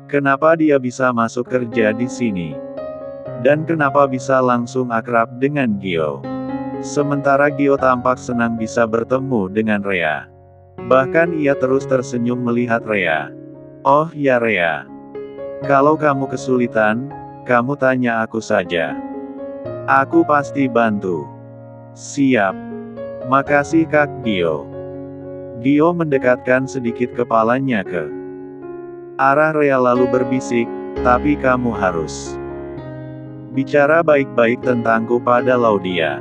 Kenapa dia bisa masuk kerja di sini? Dan kenapa bisa langsung akrab dengan Gio? Sementara Gio tampak senang bisa bertemu dengan Rea. Bahkan ia terus tersenyum melihat Rea. Oh ya Rea. Kalau kamu kesulitan, kamu tanya aku saja. Aku pasti bantu. Siap. Makasih Kak Gio. Gio mendekatkan sedikit kepalanya ke arah Rea lalu berbisik, tapi kamu harus bicara baik-baik tentangku pada Laudia.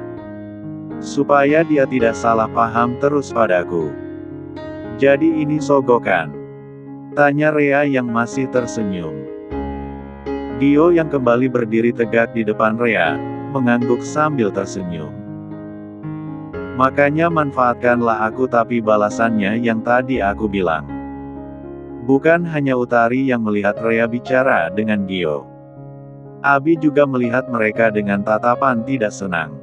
Supaya dia tidak salah paham terus padaku. Jadi ini sogokan? Tanya Rea yang masih tersenyum. Gio yang kembali berdiri tegak di depan Rea, mengangguk sambil tersenyum. Makanya manfaatkanlah aku tapi balasannya yang tadi aku bilang. Bukan hanya Utari yang melihat Rea bicara dengan Gio. Abi juga melihat mereka dengan tatapan tidak senang.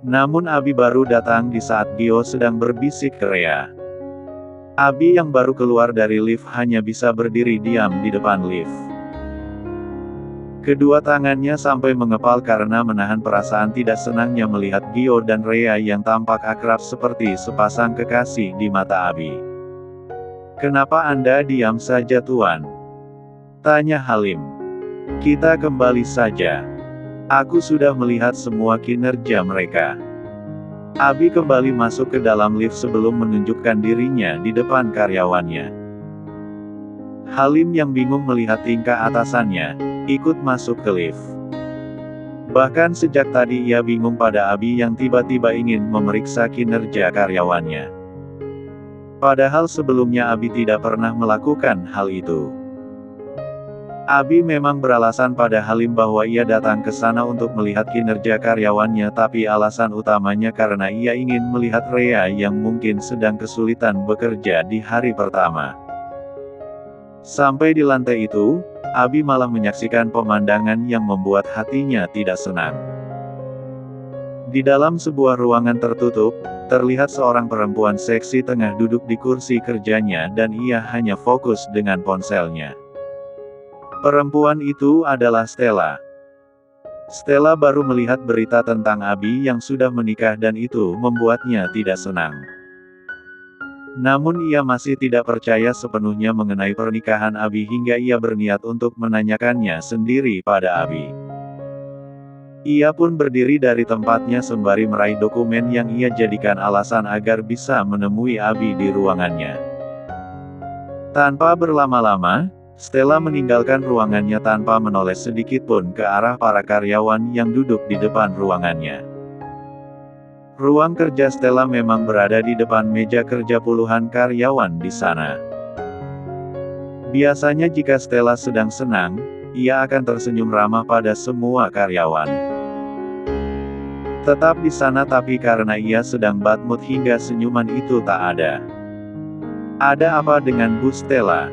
Namun Abi baru datang di saat Gio sedang berbisik ke Rea. Abi yang baru keluar dari lift hanya bisa berdiri diam di depan lift. Kedua tangannya sampai mengepal karena menahan perasaan tidak senangnya melihat Gio dan Rea yang tampak akrab seperti sepasang kekasih di mata Abi. Kenapa Anda diam saja Tuan? Tanya Halim. Kita kembali saja. Aku sudah melihat semua kinerja mereka. Abi kembali masuk ke dalam lift sebelum menunjukkan dirinya di depan karyawannya. Halim yang bingung melihat tingkah atasannya, ikut masuk ke lift. Bahkan sejak tadi ia bingung pada Abi yang tiba-tiba ingin memeriksa kinerja karyawannya. Padahal sebelumnya Abi tidak pernah melakukan hal itu. Abi memang beralasan pada Halim bahwa ia datang ke sana untuk melihat kinerja karyawannya tapi alasan utamanya karena ia ingin melihat Rea yang mungkin sedang kesulitan bekerja di hari pertama. Sampai di lantai itu, Abi malah menyaksikan pemandangan yang membuat hatinya tidak senang. Di dalam sebuah ruangan tertutup, terlihat seorang perempuan seksi tengah duduk di kursi kerjanya dan ia hanya fokus dengan ponselnya. Perempuan itu adalah Stella. Stella baru melihat berita tentang Abi yang sudah menikah dan itu membuatnya tidak senang. Namun ia masih tidak percaya sepenuhnya mengenai pernikahan Abi hingga ia berniat untuk menanyakannya sendiri pada Abi. Ia pun berdiri dari tempatnya sembari meraih dokumen yang ia jadikan alasan agar bisa menemui Abi di ruangannya. Tanpa berlama-lama, Stella meninggalkan ruangannya tanpa menoleh sedikit pun ke arah para karyawan yang duduk di depan ruangannya. Ruang kerja Stella memang berada di depan meja kerja puluhan karyawan di sana. Biasanya jika Stella sedang senang, ia akan tersenyum ramah pada semua karyawan. Tetap di sana tapi karena ia sedang bad mood hingga senyuman itu tak ada. Ada apa dengan Bu Stella?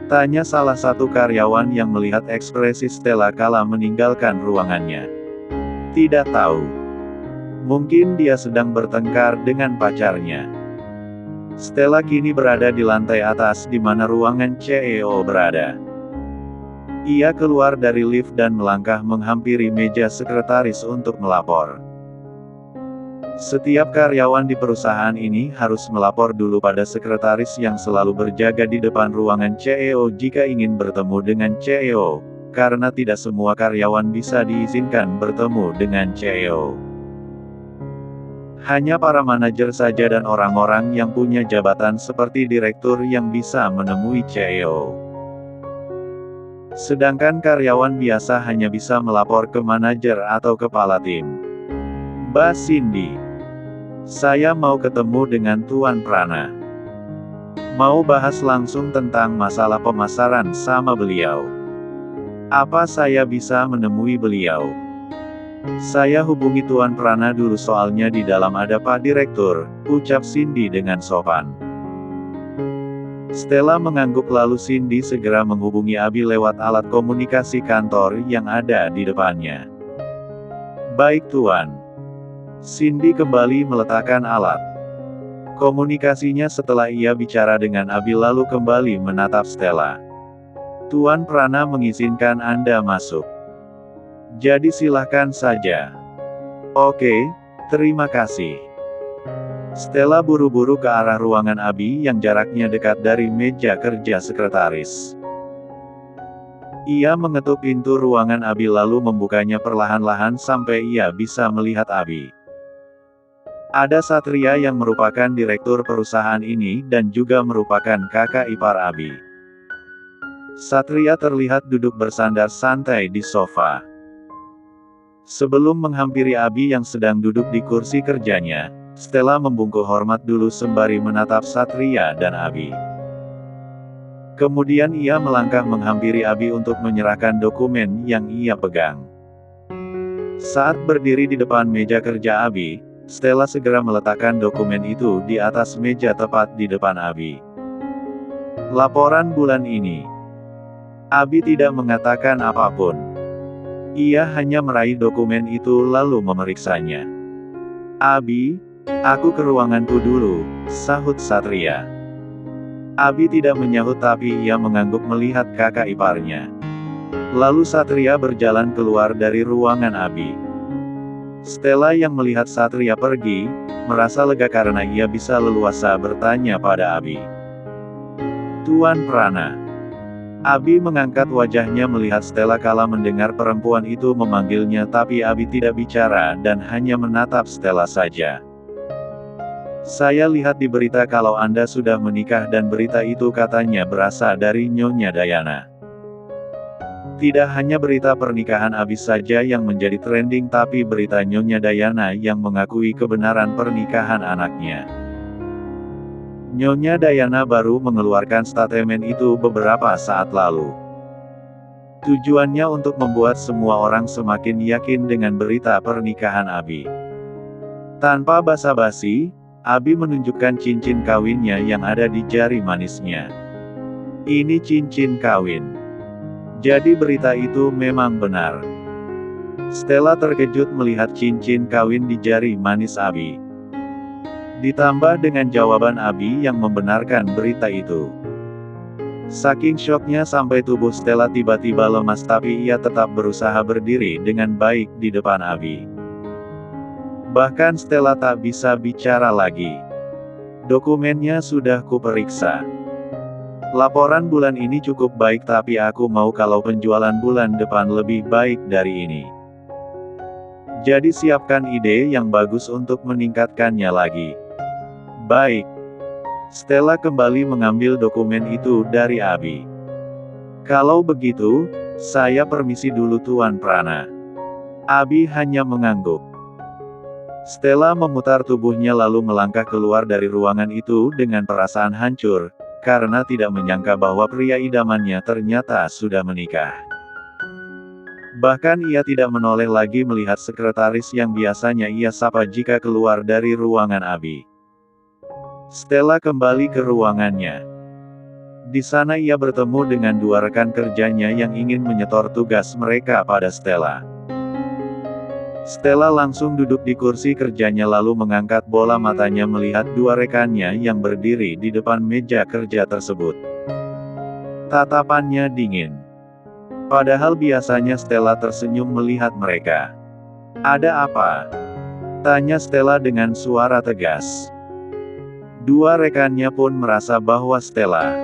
Tanya salah satu karyawan yang melihat ekspresi Stella kala meninggalkan ruangannya. Tidak tahu. Mungkin dia sedang bertengkar dengan pacarnya. Stella kini berada di lantai atas di mana ruangan CEO berada. Ia keluar dari lift dan melangkah menghampiri meja sekretaris untuk melapor. Setiap karyawan di perusahaan ini harus melapor dulu pada sekretaris yang selalu berjaga di depan ruangan CEO jika ingin bertemu dengan CEO, karena tidak semua karyawan bisa diizinkan bertemu dengan CEO. Hanya para manajer saja dan orang-orang yang punya jabatan seperti direktur yang bisa menemui CEO. Sedangkan karyawan biasa hanya bisa melapor ke manajer atau kepala tim. Mbak Cindy. Saya mau ketemu dengan Tuan Prana. Mau bahas langsung tentang masalah pemasaran sama beliau. Apa saya bisa menemui beliau? Saya hubungi Tuan Prana dulu soalnya di dalam ada Pak Direktur, ucap Cindy dengan sopan. Stella mengangguk lalu Cindy segera menghubungi Abi lewat alat komunikasi kantor yang ada di depannya. Baik Tuan. Cindy kembali meletakkan alat komunikasinya setelah ia bicara dengan Abi lalu kembali menatap Stella. Tuan Prana mengizinkan Anda masuk. Jadi silahkan saja. Oke, terima kasih. Stella buru-buru ke arah ruangan Abi yang jaraknya dekat dari meja kerja sekretaris. Ia mengetuk pintu ruangan Abi lalu membukanya perlahan-lahan sampai ia bisa melihat Abi. Ada Satria yang merupakan direktur perusahaan ini dan juga merupakan kakak ipar Abi. Satria terlihat duduk bersandar santai di sofa. Sebelum menghampiri Abi yang sedang duduk di kursi kerjanya, Stella membungkuk hormat dulu sembari menatap Satria dan Abi. Kemudian ia melangkah menghampiri Abi untuk menyerahkan dokumen yang ia pegang. Saat berdiri di depan meja kerja Abi, Stella segera meletakkan dokumen itu di atas meja tepat di depan Abi. Laporan bulan ini. Abi tidak mengatakan apapun. Ia hanya meraih dokumen itu lalu memeriksanya. Abi, aku ke ruanganku dulu, sahut Satria. Abi tidak menyahut tapi ia mengangguk melihat kakak iparnya. Lalu Satria berjalan keluar dari ruangan Abi. Stella yang melihat Satria pergi, merasa lega karena ia bisa leluasa bertanya pada Abi. Tuan Prana. Abi mengangkat wajahnya melihat Stella kala mendengar perempuan itu memanggilnya tapi Abi tidak bicara dan hanya menatap Stella saja. Saya lihat di berita kalau Anda sudah menikah dan berita itu katanya berasal dari Nyonya Dayana. Tidak hanya berita pernikahan Abi saja yang menjadi trending tapi berita Nyonya Dayana yang mengakui kebenaran pernikahan anaknya. Nyonya Dayana baru mengeluarkan statement itu beberapa saat lalu. Tujuannya untuk membuat semua orang semakin yakin dengan berita pernikahan Abi. Tanpa basa-basi, Abi menunjukkan cincin kawinnya yang ada di jari manisnya. Ini cincin kawin. Jadi berita itu memang benar. Stella terkejut melihat cincin kawin di jari manis Abi. Ditambah dengan jawaban Abi yang membenarkan berita itu. Saking syoknya sampai tubuh Stella tiba-tiba lemas tapi ia tetap berusaha berdiri dengan baik di depan Abi. Bahkan Stella tak bisa bicara lagi. Dokumennya sudah kuperiksa. Laporan bulan ini cukup baik tapi aku mau kalau penjualan bulan depan lebih baik dari ini. Jadi siapkan ide yang bagus untuk meningkatkannya lagi. Baik. Stella kembali mengambil dokumen itu dari Abi. Kalau begitu, saya permisi dulu Tuan Prana. Abi hanya mengangguk. Stella memutar tubuhnya lalu melangkah keluar dari ruangan itu dengan perasaan hancur, karena tidak menyangka bahwa pria idamannya ternyata sudah menikah. Bahkan ia tidak menoleh lagi melihat sekretaris yang biasanya ia sapa jika keluar dari ruangan Abi. Stella kembali ke ruangannya. Di sana ia bertemu dengan dua rekan kerjanya yang ingin menyetor tugas mereka pada Stella. Stella langsung duduk di kursi kerjanya lalu mengangkat bola matanya melihat dua rekannya yang berdiri di depan meja kerja tersebut. Tatapannya dingin. Padahal biasanya Stella tersenyum melihat mereka. Ada apa? Tanya Stella dengan suara tegas. Dua rekannya pun merasa bahwa Stella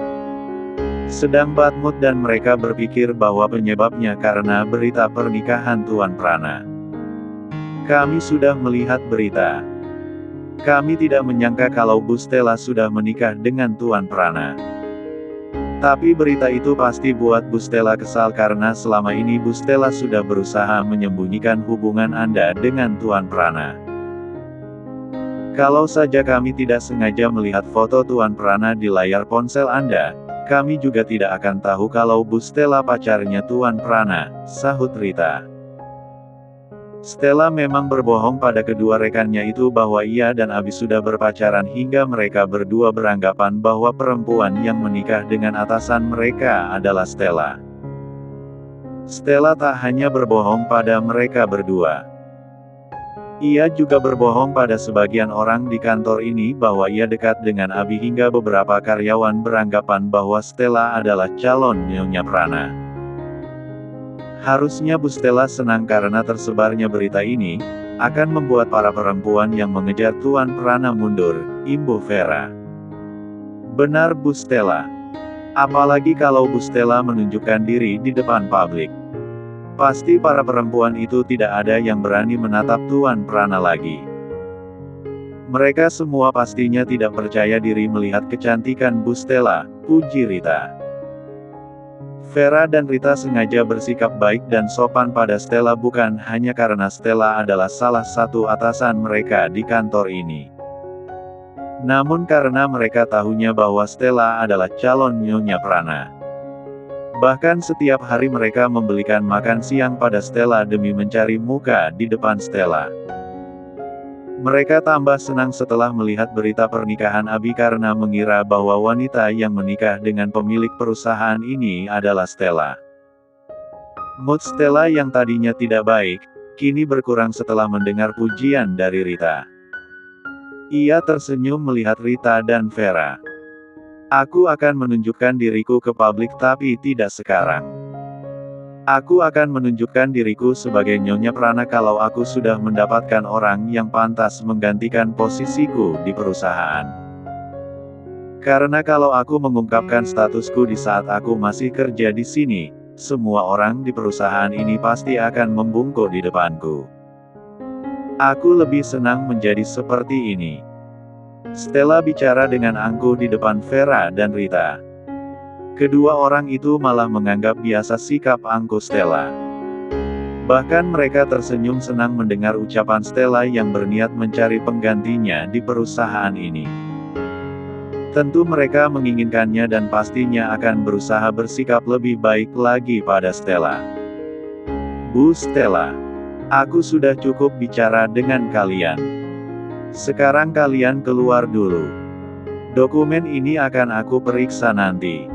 sedang bad mood dan mereka berpikir bahwa penyebabnya karena berita pernikahan Tuan Prana. Kami sudah melihat berita. Kami tidak menyangka kalau Bu Stella sudah menikah dengan Tuan Prana. Tapi berita itu pasti buat Bu Stella kesal karena selama ini Bu Stella sudah berusaha menyembunyikan hubungan Anda dengan Tuan Prana. Kalau saja kami tidak sengaja melihat foto Tuan Prana di layar ponsel Anda, kami juga tidak akan tahu kalau Bu Stella pacarnya Tuan Prana, sahut Rita. Stella memang berbohong pada kedua rekannya itu bahwa ia dan Abi sudah berpacaran hingga mereka berdua beranggapan bahwa perempuan yang menikah dengan atasan mereka adalah Stella. Stella tak hanya berbohong pada mereka berdua. Ia juga berbohong pada sebagian orang di kantor ini bahwa ia dekat dengan Abi hingga beberapa karyawan beranggapan bahwa Stella adalah calon Nyonya Prana. Harusnya Bu Stella senang karena tersebarnya berita ini, akan membuat para perempuan yang mengejar Tuan Prana mundur, imbuh Vera. Benar Bu Stella. Apalagi kalau Bu Stella menunjukkan diri di depan publik. Pasti para perempuan itu tidak ada yang berani menatap Tuan Prana lagi. Mereka semua pastinya tidak percaya diri melihat kecantikan Bu Stella, puji Rita. Vera dan Rita sengaja bersikap baik dan sopan pada Stella bukan hanya karena Stella adalah salah satu atasan mereka di kantor ini. Namun karena mereka tahunya bahwa Stella adalah calon Nyonya Prana. Bahkan setiap hari mereka membelikan makan siang pada Stella demi mencari muka di depan Stella. Mereka tambah senang setelah melihat berita pernikahan Abi karena mengira bahwa wanita yang menikah dengan pemilik perusahaan ini adalah Stella. Mood Stella yang tadinya tidak baik, kini berkurang setelah mendengar pujian dari Rita. Ia tersenyum melihat Rita dan Vera. Aku akan menunjukkan diriku ke publik tapi tidak sekarang. Aku akan menunjukkan diriku sebagai Nyonya Prana kalau aku sudah mendapatkan orang yang pantas menggantikan posisiku di perusahaan. Karena kalau aku mengungkapkan statusku di saat aku masih kerja di sini, semua orang di perusahaan ini pasti akan membungkuk di depanku. Aku lebih senang menjadi seperti ini. Stella bicara dengan angkuh di depan Vera dan Rita. Kedua orang itu malah menganggap biasa sikap angkuh Stella. Bahkan mereka tersenyum senang mendengar ucapan Stella yang berniat mencari penggantinya di perusahaan ini. Tentu mereka menginginkannya dan pastinya akan berusaha bersikap lebih baik lagi pada Stella. Bu Stella, aku sudah cukup bicara dengan kalian. Sekarang kalian keluar dulu. Dokumen ini akan aku periksa nanti.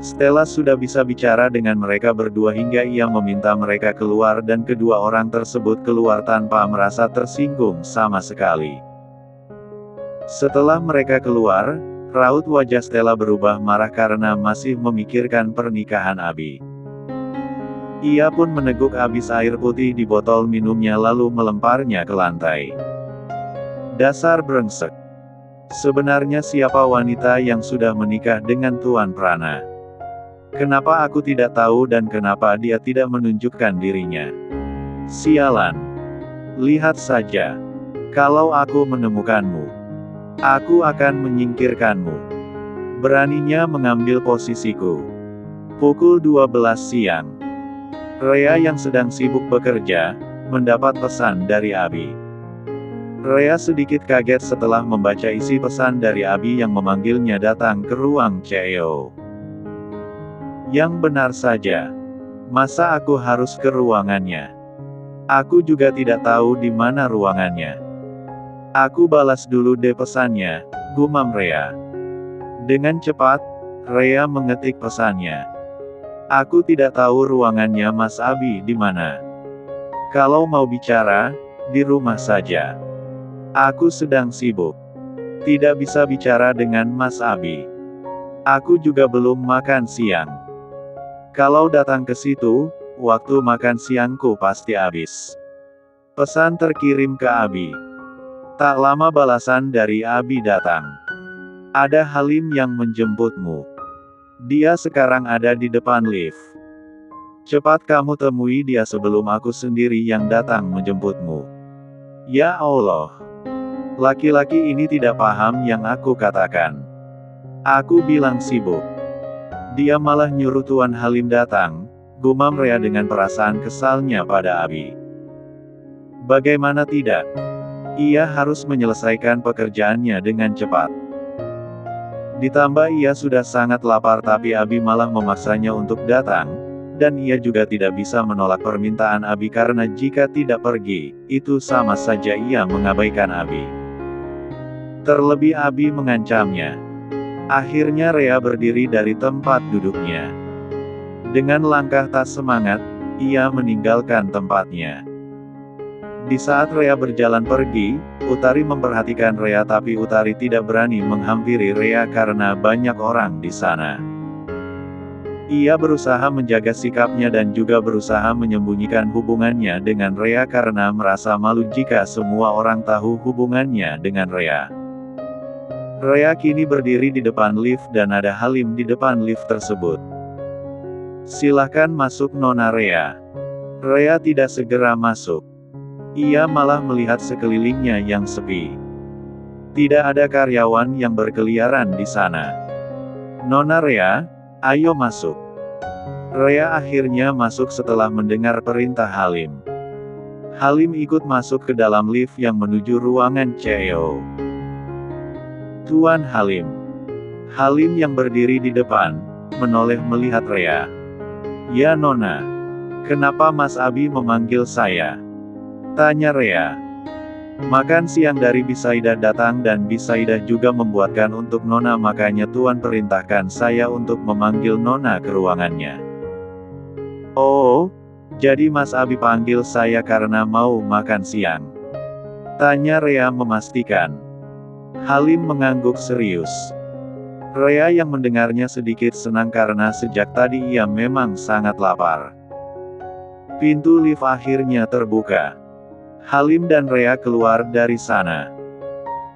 Stella sudah bisa bicara dengan mereka berdua hingga ia meminta mereka keluar dan kedua orang tersebut keluar tanpa merasa tersinggung sama sekali. Setelah mereka keluar, raut wajah Stella berubah marah karena masih memikirkan pernikahan Abi. Ia pun meneguk habis air putih di botol minumnya lalu melemparnya ke lantai. Dasar brengsek. Sebenarnya siapa wanita yang sudah menikah dengan Tuan Prana? Kenapa aku tidak tahu dan kenapa dia tidak menunjukkan dirinya? Sialan. Lihat saja. Kalau aku menemukanmu, aku akan menyingkirkanmu. Beraninya mengambil posisiku. Pukul 12 siang. Rea yang sedang sibuk bekerja, mendapat pesan dari Abi. Rea sedikit kaget setelah membaca isi pesan dari Abi yang memanggilnya datang ke ruang CEO. Yang benar saja. Masa aku harus ke ruangannya? Aku juga tidak tahu di mana ruangannya. Aku balas dulu deh pesannya, gumam Rea. Dengan cepat, Rea mengetik pesannya. Aku tidak tahu ruangannya Mas Abi di mana. Kalau mau bicara, di rumah saja. Aku sedang sibuk. Tidak bisa bicara dengan Mas Abi. Aku juga belum makan siang. Kalau datang ke situ, waktu makan siangku pasti habis. Pesan terkirim ke Abi. Tak lama balasan dari Abi datang. Ada Halim yang menjemputmu. Dia sekarang ada di depan lift. Cepat kamu temui dia sebelum aku sendiri yang datang menjemputmu. Ya Allah. Laki-laki ini tidak paham yang aku katakan. Aku bilang sibuk. Dia malah nyuruh Tuan Halim datang, gumam Rea dengan perasaan kesalnya pada Abi. Bagaimana tidak? Ia harus menyelesaikan pekerjaannya dengan cepat. Ditambah ia sudah sangat lapar tapi Abi malah memaksanya untuk datang, dan ia juga tidak bisa menolak permintaan Abi karena jika tidak pergi, itu sama saja ia mengabaikan Abi. Terlebih Abi mengancamnya. Akhirnya Rea berdiri dari tempat duduknya. Dengan langkah tak semangat, ia meninggalkan tempatnya. Di saat Rea berjalan pergi, Utari memperhatikan Rea tapi Utari tidak berani menghampiri Rea karena banyak orang di sana. Ia berusaha menjaga sikapnya dan juga berusaha menyembunyikan hubungannya dengan Rea karena merasa malu jika semua orang tahu hubungannya dengan Rea. Rea kini berdiri di depan lift dan ada Halim di depan lift tersebut. "Silakan masuk Nona Rea." Rea tidak segera masuk. Ia malah melihat sekelilingnya yang sepi. Tidak ada karyawan yang berkeliaran di sana. "Nona Rea, ayo masuk." Rea akhirnya masuk setelah mendengar perintah Halim. Halim ikut masuk ke dalam lift yang menuju ruangan CEO. "Tuan Halim." Halim yang berdiri di depan, menoleh melihat Rea. "Ya Nona. Kenapa Mas Abi memanggil saya?" tanya Rea. "Makan siang dari Bisaidah datang dan Bisaidah juga membuatkan untuk Nona, makanya Tuan perintahkan saya untuk memanggil Nona ke ruangannya." "Oh, jadi Mas Abi panggil saya karena mau makan siang?" tanya Rea memastikan. Halim mengangguk serius. Rea yang mendengarnya sedikit senang karena sejak tadi ia memang sangat lapar. Pintu lift akhirnya terbuka. Halim dan Rea keluar dari sana.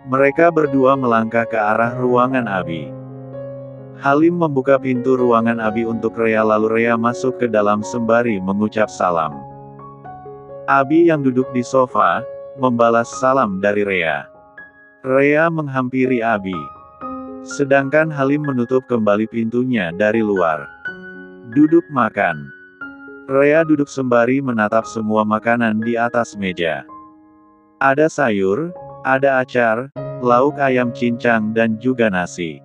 Mereka berdua melangkah ke arah ruangan Abi. Halim membuka pintu ruangan Abi untuk Rea lalu Rea masuk ke dalam sembari mengucap salam. Abi yang duduk di sofa, membalas salam dari Rea. Rea menghampiri Abi. Sedangkan Halim menutup kembali pintunya dari luar. "Duduk makan." Rea duduk sembari menatap semua makanan di atas meja. Ada sayur, ada acar, lauk ayam cincang dan juga nasi.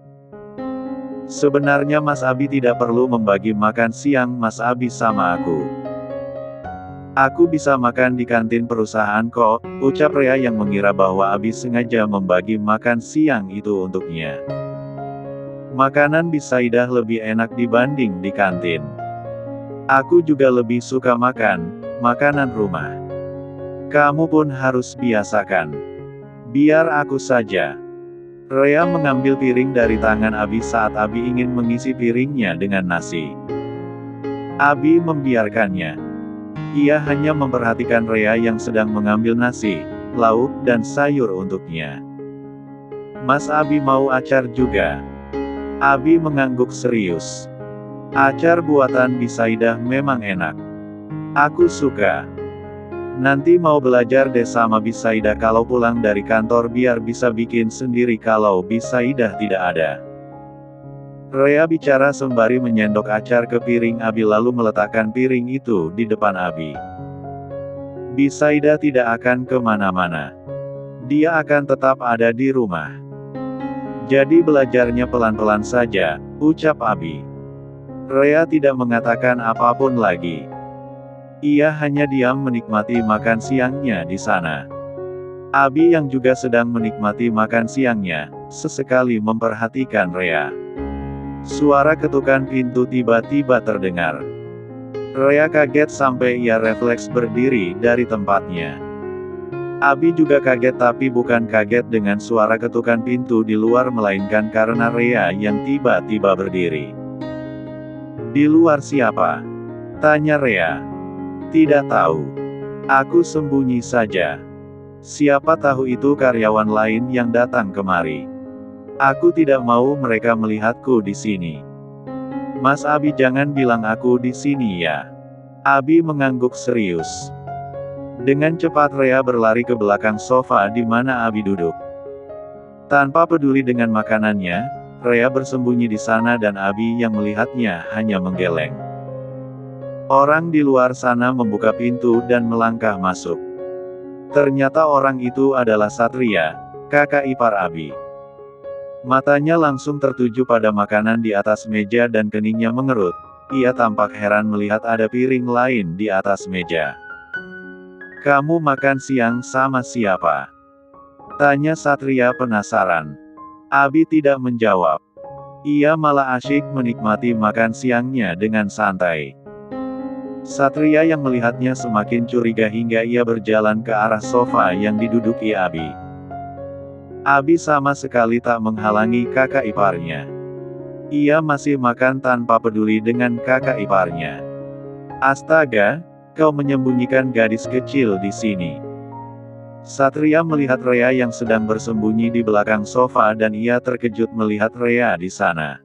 "Sebenarnya Mas Abi tidak perlu membagi makan siang Mas Abi sama aku. Aku bisa makan di kantin perusahaan kok," ucap Rea yang mengira bahwa Abi sengaja membagi makan siang itu untuknya. "Makanan Bisaidah lebih enak dibanding di kantin. Aku juga lebih suka makan makanan rumah. Kamu pun harus biasakan. Biar aku saja." Rea mengambil piring dari tangan Abi saat Abi ingin mengisi piringnya dengan nasi. Abi membiarkannya. Ia hanya memperhatikan Rea yang sedang mengambil nasi, lauk dan sayur untuknya. "Mas Abi mau acar juga?" Abi mengangguk serius. "Acar buatan Bisaidah memang enak. Aku suka. Nanti mau belajar deh sama Bisaidah kalau pulang dari kantor biar bisa bikin sendiri kalau Bisaidah tidak ada." Rea bicara sembari menyendok acar ke piring Abi lalu meletakkan piring itu di depan Abi. "Bisaidah tidak akan kemana-mana. Dia akan tetap ada di rumah. Jadi belajarnya pelan-pelan saja," ucap Abi. Rea tidak mengatakan apapun lagi. Ia hanya diam menikmati makan siangnya di sana. Abi yang juga sedang menikmati makan siangnya, sesekali memperhatikan Rea. Suara ketukan pintu tiba-tiba terdengar. Rea kaget sampai ia refleks berdiri dari tempatnya. Abi juga kaget tapi bukan kaget dengan suara ketukan pintu di luar melainkan karena Rea yang tiba-tiba berdiri. "Di luar siapa?" tanya Rea. "Tidak tahu. Aku sembunyi saja. Siapa tahu itu karyawan lain yang datang kemari. Aku tidak mau mereka melihatku di sini." "Mas Abi jangan bilang aku di sini ya." Abi mengangguk serius. Dengan cepat Rea berlari ke belakang sofa di mana Abi duduk. Tanpa peduli dengan makanannya, Rea bersembunyi di sana dan Abi yang melihatnya hanya menggeleng. Orang di luar sana membuka pintu dan melangkah masuk. Ternyata orang itu adalah Satria, kakak ipar Abi. Matanya langsung tertuju pada makanan di atas meja dan keningnya mengerut. Ia tampak heran melihat ada piring lain di atas meja. "Kamu makan siang sama siapa?" tanya Satria penasaran. Abi tidak menjawab. Ia malah asyik menikmati makan siangnya dengan santai. Satria yang melihatnya semakin curiga hingga ia berjalan ke arah sofa yang diduduki Abi. Abi sama sekali tak menghalangi kakak iparnya. Ia masih makan tanpa peduli dengan kakak iparnya. Astaga, kau menyembunyikan gadis kecil di sini. Satria melihat Rea yang sedang bersembunyi di belakang sofa dan ia terkejut melihat Rea di sana.